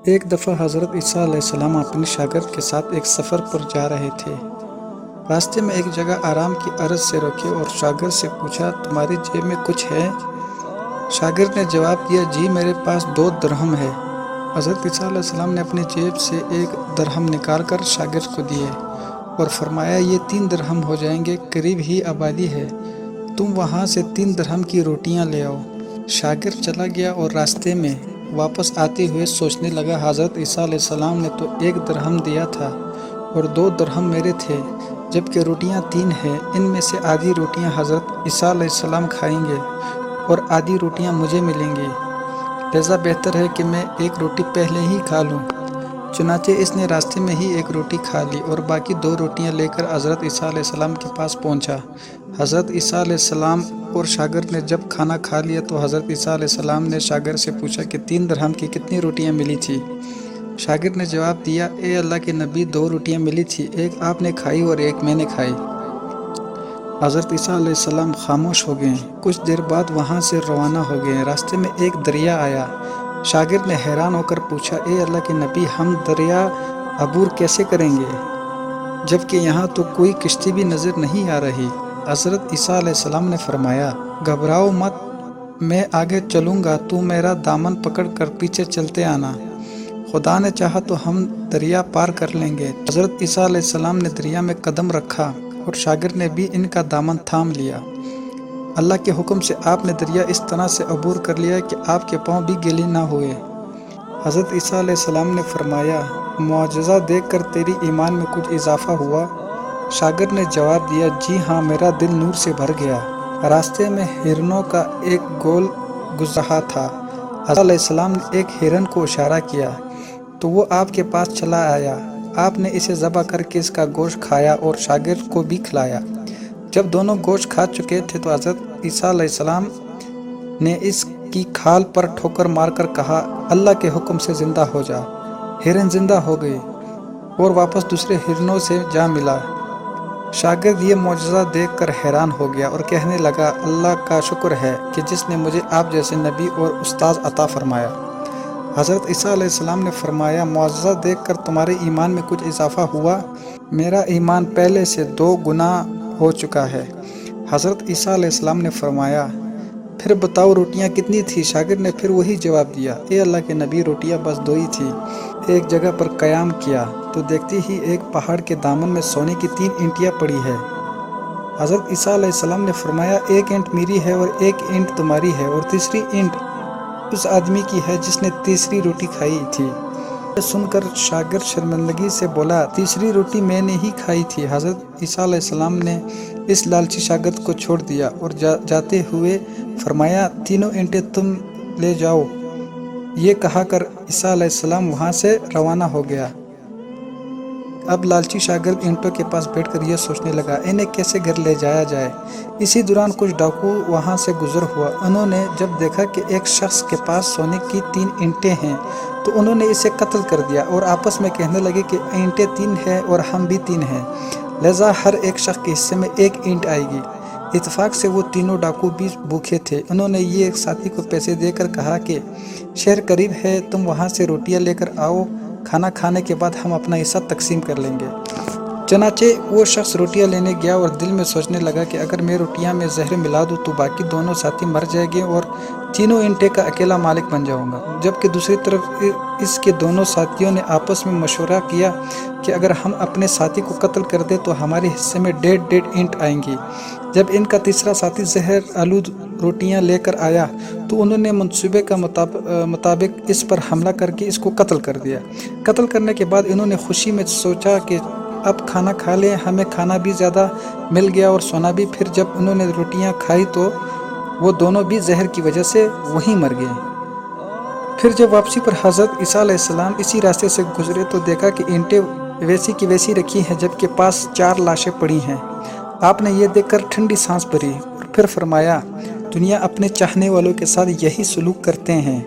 ایک دفعہ حضرت عیسیٰ علیہ السلام اپنے شاگرد کے ساتھ ایک سفر پر جا رہے تھے۔ راستے میں ایک جگہ آرام کی عرض سے رکے اور شاگرد سے پوچھا، تمہاری جیب میں کچھ ہے؟ شاگرد نے جواب دیا، جی میرے پاس 2 درہم ہے۔ حضرت عیسیٰ علیہ السلام نے اپنی جیب سے 1 درہم نکال کر شاگرد کو دیے اور فرمایا، یہ 3 درہم ہو جائیں گے، قریب ہی آبادی ہے، تم وہاں سے 3 درہم کی روٹیاں لے آؤ۔ شاگرد چلا گیا اور راستے میں واپس آتے ہوئے سوچنے لگا، حضرت عیسیٰ علیہ السلام نے تو 1 درہم دیا تھا اور 2 درہم میرے تھے، جبکہ روٹیاں 3 ہیں، ان میں سے آدھی روٹیاں حضرت عیسیٰ علیہ السلام کھائیں گے اور آدھی روٹیاں مجھے ملیں گی، لہذا بہتر ہے کہ میں 1 روٹی پہلے ہی کھا لوں۔ چنانچہ اس نے راستے میں ہی 1 روٹی کھا لی اور باقی 2 روٹیاں لے کر حضرت عیسیٰ علیہ السلام کے پاس پہنچا۔ حضرت عیسیٰ علیہ السلام اور شاگرد نے جب کھانا کھا لیا تو حضرت عیسیٰ علیہ السلام نے شاگرد سے پوچھا کہ 3 درہم کی کتنی روٹیاں ملی تھی؟ شاگرد نے جواب دیا، اے اللہ کے نبی، 2 روٹیاں ملی تھی، 1 آپ نے کھائی اور 1 میں نے کھائی۔ حضرت عیسیٰ علیہ السلام خاموش ہو گئے، کچھ دیر بعد وہاں سے روانہ ہو گئے۔ راستے میں ایک دریا آیا۔ شاگرد نے حیران ہو کر پوچھا، اے اللہ کے نبی، ہم دریا عبور کیسے کریں گے جبکہ یہاں تو کوئی کشتی بھی نظر نہیں آ رہی؟ حضرت عیسیٰ علیہ السلام نے فرمایا، گھبراؤ مت، میں آگے چلوں گا، تو میرا دامن پکڑ کر پیچھے چلتے آنا، خدا نے چاہا تو ہم دریا پار کر لیں گے۔ حضرت عیسیٰ علیہ السلام نے دریا میں قدم رکھا اور شاگرد نے بھی ان کا دامن تھام لیا۔ اللہ کے حکم سے آپ نے دریا اس طرح سے عبور کر لیا کہ آپ کے پاؤں بھی گیلے نہ ہوئے۔ حضرت عیسیٰ علیہ السلام نے فرمایا، معجزہ دیکھ کر تیری ایمان میں کچھ اضافہ ہوا؟ شاگرد نے جواب دیا، جی ہاں، میرا دل نور سے بھر گیا۔ راستے میں ہرنوں کا ایک گول گزر رہا تھا۔ حضرت علیہ السلام نے ایک ہرن کو اشارہ کیا تو وہ آپ کے پاس چلا آیا۔ آپ نے اسے ذبح کر کے اس کا گوشت کھایا اور شاگرد کو بھی کھلایا۔ جب دونوں گوشت کھا چکے تھے تو حضرت عیسیٰ علیہ السلام نے اس کی کھال پر ٹھوکر مار کر کہا، اللہ کے حکم سے زندہ ہو جا۔ ہرن زندہ ہو گئی اور واپس دوسرے ہرنوں سے جا ملا۔ شاگرد یہ معجزہ دیکھ کر حیران ہو گیا اور کہنے لگا، اللہ کا شکر ہے کہ جس نے مجھے آپ جیسے نبی اور استاذ عطا فرمایا۔ حضرت عیسیٰ علیہ السلام نے فرمایا، معجزہ دیکھ کر تمہارے ایمان میں کچھ اضافہ ہوا؟ میرا ایمان پہلے سے 2 گنا ہو چکا ہے۔ حضرت عیسیٰ علیہ السلام نے فرمایا، پھر بتاؤ روٹیاں کتنی تھی؟ شاگرد نے پھر وہی جواب دیا، اے اللہ کے نبی، روٹیاں بس 2 ہی تھی۔ ایک جگہ پر قیام کیا تو دیکھتی ہی ایک پہاڑ کے دامن میں سونے کی 3 اینٹیاں پڑی ہے۔ حضرت عیسیٰ علیہ السلام نے فرمایا، 1 اینٹ میری ہے اور 1 اینٹ تمہاری ہے اور تیسری اینٹ اس آدمی کی ہے جس نے تیسری روٹی کھائی تھی۔ یہ سن کر شاگرد شرمندگی سے بولا، تیسری روٹی میں نے ہی کھائی تھی۔ حضرت عیسیٰ علیہ السلام نے اس لالچی شاگرد کو چھوڑ دیا اور جاتے ہوئے فرمایا، 3 اینٹیں تم لے جاؤ۔ یہ کہا کر عیسیٰ علیہ السلام وہاں سے روانہ ہو گیا۔ اب لالچی شاگرد اینٹوں کے پاس بیٹھ کر یہ سوچنے لگا، انہیں کیسے گھر لے جایا جائے۔ اسی دوران کچھ ڈاکو وہاں سے گزر ہوا۔ انہوں نے جب دیکھا کہ ایک شخص کے پاس سونے کی 3 اینٹیں ہیں تو انہوں نے اسے قتل کر دیا اور آپس میں کہنے لگے کہ اینٹیں 3 ہیں اور ہم بھی 3 ہیں، لہذا ہر ایک شخص کے حصے میں 1 اینٹ آئے گی۔ اتفاق سے وہ تینوں ڈاکو بھی بھوکے تھے۔ انہوں نے یہ ایک ساتھی کو پیسے دے کر کہا کہ شہر قریب ہے، تم وہاں سے روٹیاں لے کر آؤ، کھانا کھانے کے بعد ہم اپنا حصہ تقسیم کر لیں گے۔ چنانچہ وہ شخص روٹیاں لینے گیا اور دل میں سوچنے لگا کہ اگر میں روٹیاں میں زہر ملا دوں تو باقی دونوں ساتھی مر جائیں گے اور تینوں اینٹیں کا اکیلا مالک بن جاؤں گا، جبکہ دوسری طرف اس کے دونوں ساتھیوں نے آپس میں مشورہ کیا کہ اگر ہم اپنے ساتھی کو قتل کر دیں تو ہمارے حصے میں 1.5 اینٹ آئیں گی۔ جب ان کا تیسرا ساتھی زہر آلود روٹیاں لے کر آیا تو انہوں نے منصوبے کا مطابق اس پر حملہ کر کے اس کو قتل کر دیا۔ قتل کرنے کے بعد انہوں نے خوشی میں سوچا کہ اب کھانا کھا لیں، ہمیں کھانا بھی زیادہ مل گیا اور سونا بھی۔ پھر جب انہوں نے روٹیاں کھائی تو وہ دونوں بھی زہر کی وجہ سے وہیں مر گئے۔ پھر جب واپسی پر حضرت عیسیٰ علیہ السلام اسی راستے سے گزرے تو دیکھا کہ اینٹیں ویسی کی ویسی رکھی ہیں جبکہ پاس 4 لاشیں پڑی ہیں۔ آپ نے یہ دیکھ کر ٹھنڈی سانس بھری اور پھر فرمایا، دنیا اپنے چاہنے والوں کے ساتھ یہی سلوک کرتے ہیں۔